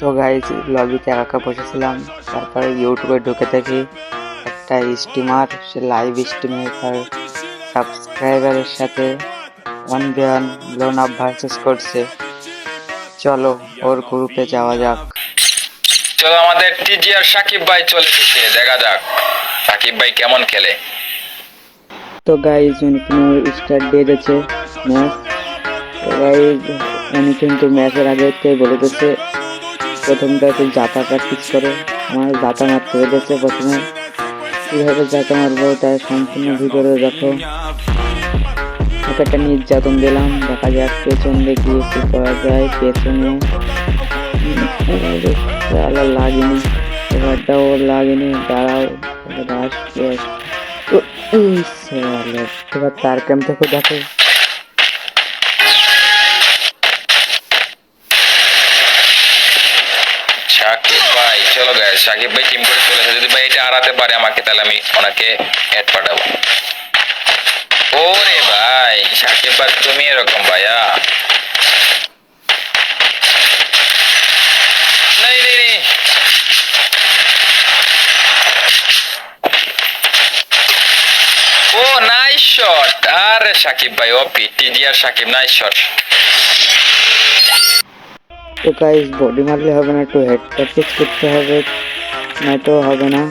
তো গাইজ লবিতে একা বসেছিলাম, তারপরে ইউটিউবে ঢুকে দেখি একটা স্ট্রিমার, সে লাইভ স্ট্রিমে তার সাবস্ক্রাইবারের সাথে 1v1 লোন আপ ভার্সেস করছে। চলো ওর গ্রুপে যাওয়া যাক। চলো আমাদের টিজি আর সাকিব ভাই চলে এসেছে, দেখা যাক সাকিব ভাই কেমন খেলে। তো গাইজ উনি কোনো স্টার্ট দিয়ে দিয়েছে ম্যাচ। তো গাইজ উনি কিন্তু ম্যাচের আগে বলে দিচ্ছে প্রথমটা একটু জাতা প্র্যাকটিস করে। আমার জাতা মারতে হয়েছে প্রথমে, কীভাবে জাতা মারবো তার সম্পূর্ণ ভিতরে দেখো। ওকে একটা নির্যাতন দিলাম, দেখা যাক পেছন দেখি কি করা যায়। পেছনে লাগেনি, এবারটাও লাগেনি। দাঁড়াও এবার তার ক্যাম্প থেকে দেখো। সাকিব ভাই চলো গাইস, সাকিব ভাই টিম করে চলে এসেছে। যদি ভাই এটা হারাতে পারে আমাকে, তাহলে আমি ওনাকে অ্যাড পাঠাবো। ওরে ভাই সাকিব ভাই তুমি এরকম ভাইয়া, নাই নেই ও নাইস শট। আরে সাকিব ভাই ওপি, টিজি আর সাকিব নাইস শট। তো গাইস বডি মারলে হবে না, একটু হেড প্র্যাকটিস করতে হবে, নয়তো হবে না।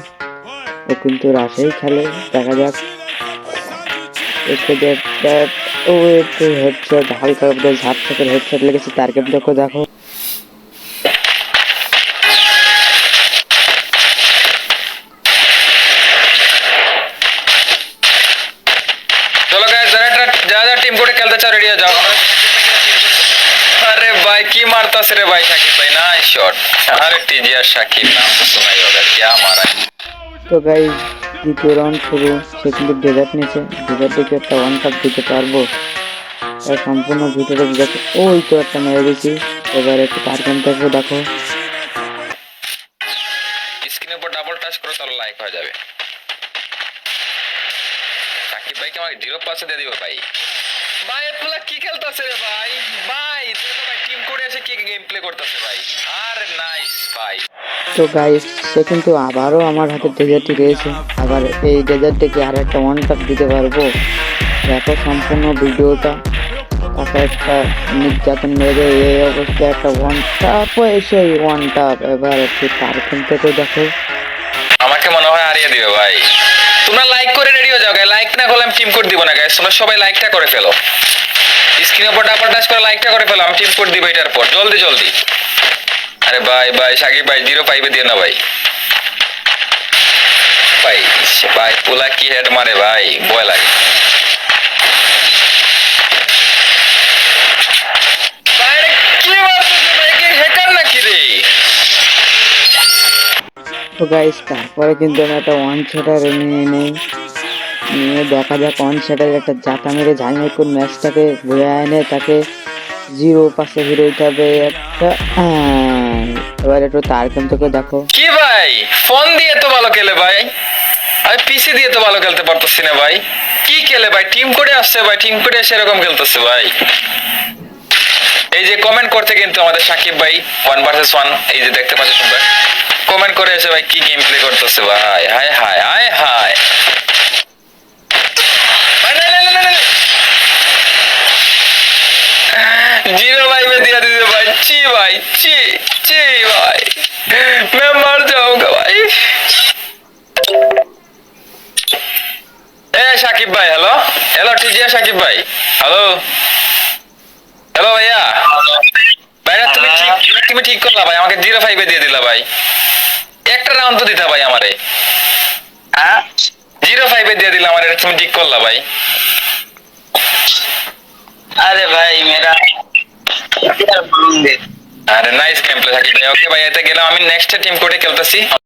ও কিন্তু রাশেই খেলে, দেখা যাক। ও একটু হেডশট, হালকা ঝাপ থেকে হেডশট লেগেছে। তার গেম দেখো। চলো গাইস, যারা টিম করে খেলতে চাও রেডি হয়ে যাও। আরে ভাই কি মারতাছে রে ভাই সাকিব ভাই, নাইস শট। আরে টিজি আর সাকিব নাম তো শোনাই হবে, क्या मारा। তো গাইস দ্বিতীয় রাউন্ড শুরু। সে কিন্তু ডেজার্ট নিয়েছে, ডেজার্টকে একটা ওয়ান কাপ দিতে পারবো তার সম্পূর্ণ ভিতরে দেখো। ওই তো একটা মেরে দিয়েছি। এবার একটু তার গেম দেখো। স্ক্রিনের উপর ডাবল টাচ করো, তাহলে লাইক হয়ে যাবে। সাকিব ভাইকে আমাকে 0 পাসে দিয়ে দিও ভাই। ভাই এগুলা কি খেলতেছে রে ভাই, ভাই দেখো ভাই টিম করে এসে কি গেম প্লে করতেছে ভাই। আরে নাইস ভাই। তো গাইস সে কিন্তু আবারও আমার হাতে ডেজার্টটি রয়েছে। আবার এই ডেজার্টটিকে আর একটা ওয়ান টাপ দিতে পারবো। দেখো সম্পূর্ণ ভিডিওটা। তাকে একটা নির্যাতন মেরে এই অবস্থায় একটা ওয়ান টাপ, এসে ওয়ান টাপ। এবার একটু তার থেকে দেখো। আমাকে মনে হয় হারিয়ে দিবে ভাই। তোমরা লাইক করে রেডি হয়ে যাও গাইস, লাইক না করলে আমি টিম কোড দিব না গাইস। তোমরা সবাই লাইকটা করে ফেলো, স্ক্রিনের উপর ডাবল টাচ করে লাইকটা করে ফেলো, আমি টিম কোড দিব এটার পর। জলদি। আরে ভাই সাকিব ভাই 0-5 দিয়ে না ভাই। ভাই পোলা কি হেড মারে ভাই, ভয় লাগে। তো গাইস তারপরে কিন্তু আমি একটা ওয়ান শটার নিয়ে দেখা যাক। ওয়ান শটার একটা জাতা মেরে ঝাইমাইকুর ম্যাচটাকে বয়ে এনে তাকে 0 পাসে হিরোইতে হবে একটা। এবার একটু তার গেম থেকে দেখো। কি ভাই ফোন দিয়ে তো ভালো খেলে ভাই, আমি পিসি দিয়ে তো ভালো খেলতে পারতেছি না ভাই। কি খেলে ভাই, টিম করে আসছে ভাই, টিম করে এসে এরকম খেলতেছে ভাই। এই যে কমেন্ট করতে কিন্তু আমাদের সাকিব ভাই 1 ভার্সেস 1, এই যে দেখতে পাচ্ছেন তোমরা কমেন্ট করে এসে ভাই কি গেম প্লে করতেছে ভাই। হায় 0-5 दिया दीजिए भाई। ची भाई ची भाई, मैं मर जाऊंगा भाई। ए সাকিব ভাই, হ্যালো টিজিয়া সাকিব ভাই, হ্যালো ভাইয়া। ভাইয়া তুমি ঠিক করলা ভাই, আমাকে 0-5 দিয়ে দিলা ভাই। একটা রাউন্ড তো দিতা ভাই আমারে। 0-5 দিয়ে দিলা আমারে, তুমি ঠিক করলা ভাই। अरे भाई मेरा আরে নাইস গেম প্লে সাকিব ভাই। ওকে ভাই, এতে গেলাম আমি, নেক্সট টিম কোডে খেলতেছি।